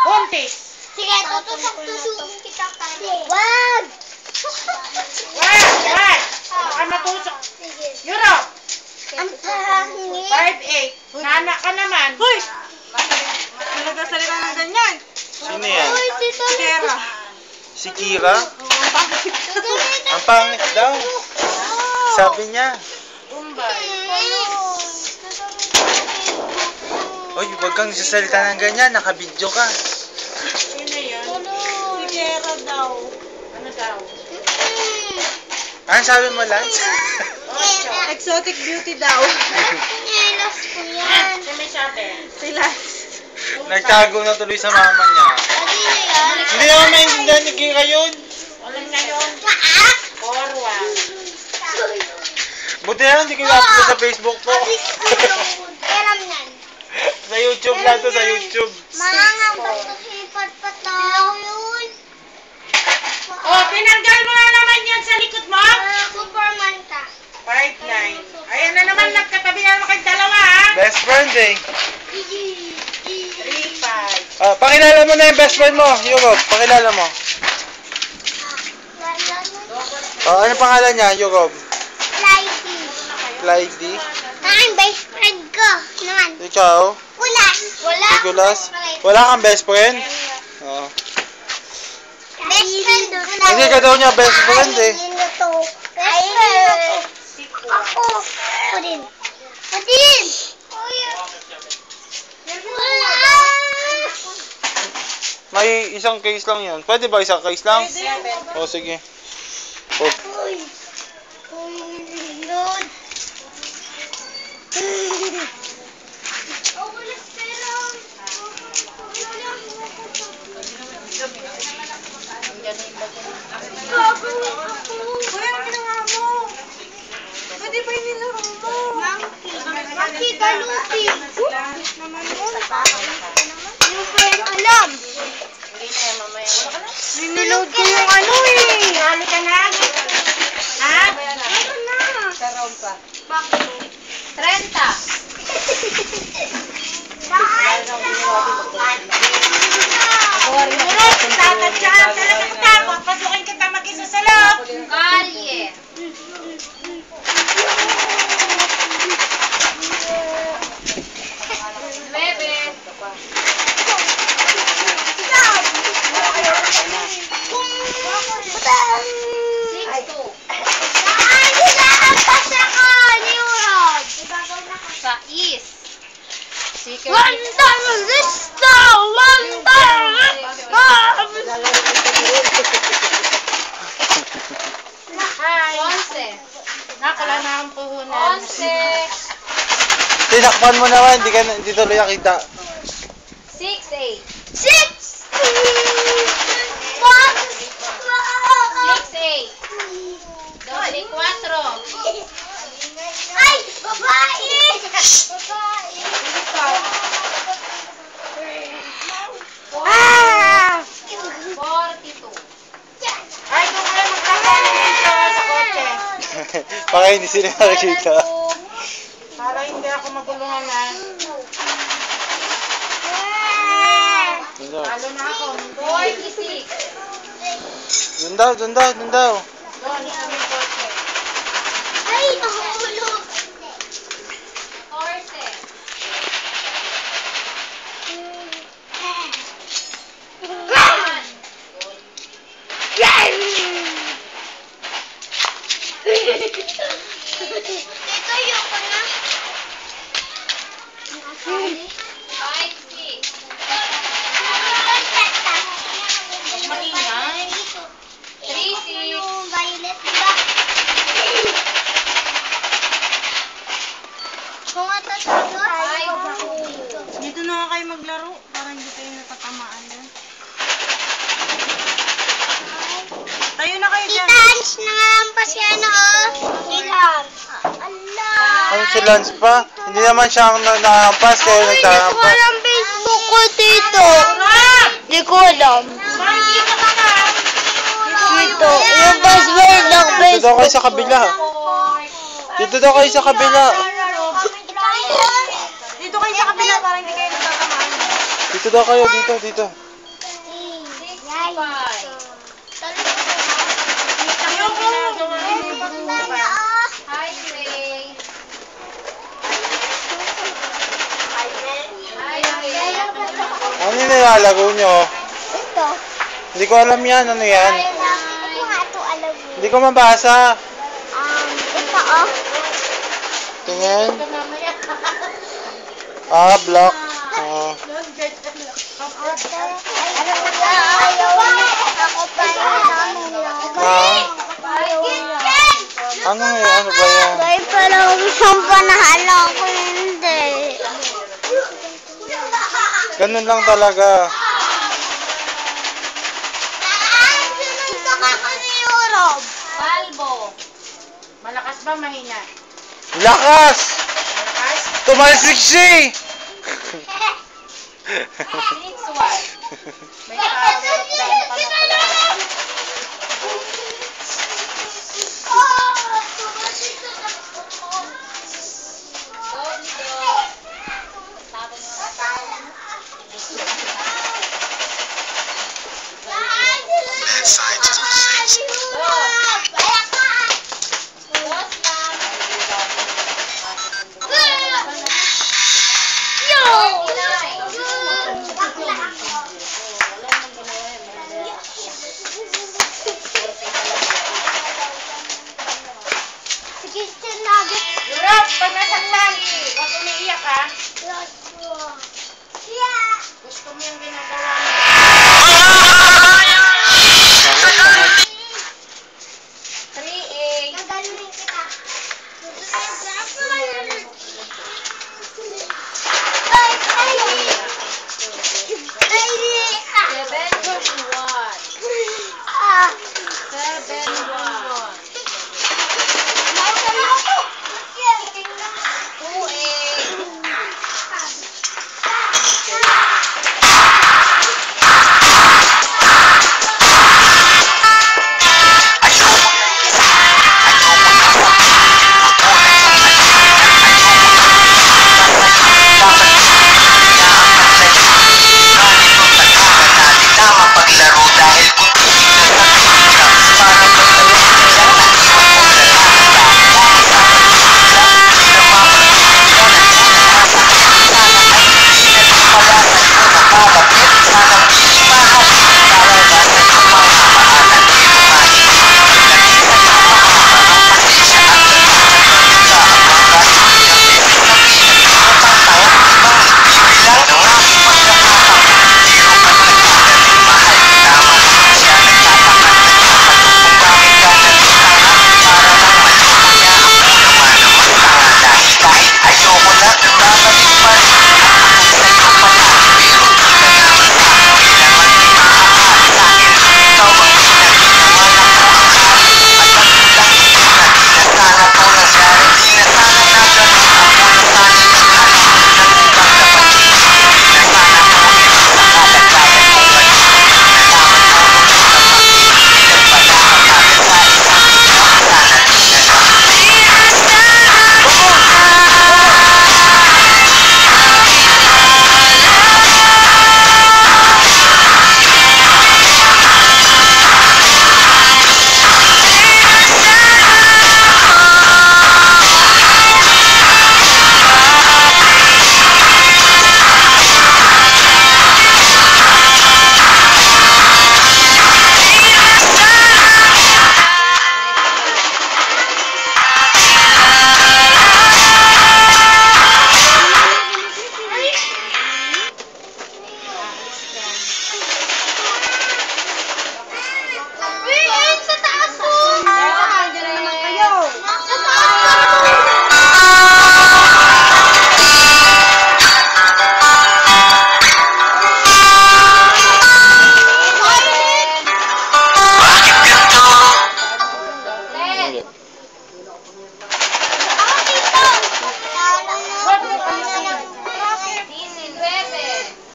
Buntis. Sige, tutusok kita kami. Wag! Baka matusok. Europe. Ang pangit. 5'8". Nana ka naman. Hoy! Nagkasalita ng ganyan. Sino yan? Uy, si Kera. Si Kira? Ang pangit daw. Sabi niya. Bombay. Uy, huwag kang sasalita ng ganyan. Nakabidyo ka. Sino yun? Si Kera daw. Ano daw? Ano sabi mo, Lance? Exotic beauty daw. Nyelas ko yan. Sino may sabi? Sila. Nagtago na tuloy sa mama niya. Pwede na yan. Hindi naman maintindihan ni Kira yun. Ulan ngayon. Forward. Buti na hindi ko i-upload sa Facebook ko. Alam yan. Sa YouTube lang to, sa YouTube. Mga bato hipat pataw yun. Oh, tinanggal mo na naman yan sa likod mo. Superman ka. 5'9". Ayan na naman, nagkatabi na naman kayong dalawa, ha? Best friend eh. 3'5". Pakilala mo na yung best friend mo, Europe. Pakilala mo. Ano pangalan niya, Europe? Lady. Lady. Ang best friend ko naman. Ikaw? Kulas. Wala. Nicolas? Wala kang best friend? Oo. Best friend ko na. Hindi ka daw niya best friend eh. Best friend. Ako. Ako din. Ako din. Wala. May isang case lang yan. Pwede ba isang case lang? O sige. O. Uy. Uy. Lord. Oh, wala pera. Kuya, ano ginawa mo? Pwede ba yung nilaro mo? Monkey galupi. Naman mo. Hindi ko yan alam. Niload ko yung ano eh. Hali ka na. Ha? Meron na. Sa round pa. Bakit? 30. Tatadyahan talaga kita. Papasukin kita mag-isa sa loob. Kalye. Bebe. One time Lista! One time Lista! Hi. 11. Nakala na ang puhunan. 11. Tinakpan mo naman, hindi tuloy nakita. 6, 8. 6! 6, 8. Doble 4. Ay! Babae! Babae! Ah! 42. Ay, kung kayo magkakaroon dito sa kotse. Baka hindi sila nakikita. Para hindi ako magulungan na. Lalo na ako. 46. Dun daw. Doon sa may kotse. Ay! Nahulog! 14. Tito, yoko na. 5, 6. Maingay. 3, 6. Yung violet, diba? Kung ata tayo, 5. Dito na nga kayo maglaro para hindi kayo natatamaan yan. Tayo na kayo dyan. Tita Hans, nangampas yan, oh. Ilan? Allah. Ano si Lance pa? Hindi naman siya ang nakakampas kaya Ay, hindi ko nagkakampas. alam Facebook ko. ako dito. Di ko alam. Dito. Yung password ng Dito daw kayo Facebook. sa kabila. Dito daw kayo sa kabila. Dito kayo sa kabila para hindi kayo nagtatamaan. Dito daw kayo, dito, dito. Ano yung nilalaro nyo? Ito. Hindi ko alam yan, ano yan? Ito nga ito alam mo. Hindi ko mabasa. Ito oh. Tingin. Ah, block. Ah. Ayaw na ako pa namin Ah. Ano yun? Ano ba yan? Gay pala isang panahala ko hindi. Ganun lang talaga. Sinuntok ako ni Europe. Balbo. Malakas ba mahina? Lakas! Malakas? Tumalsik siya eh! Phoenix White. May kawarap daan pa na pala. Chicken nuggets. Europe, pag nasaktan, huwag umiiyak ha. Gusto mo yung ginagawa mo. 3A. Gagalunin kita.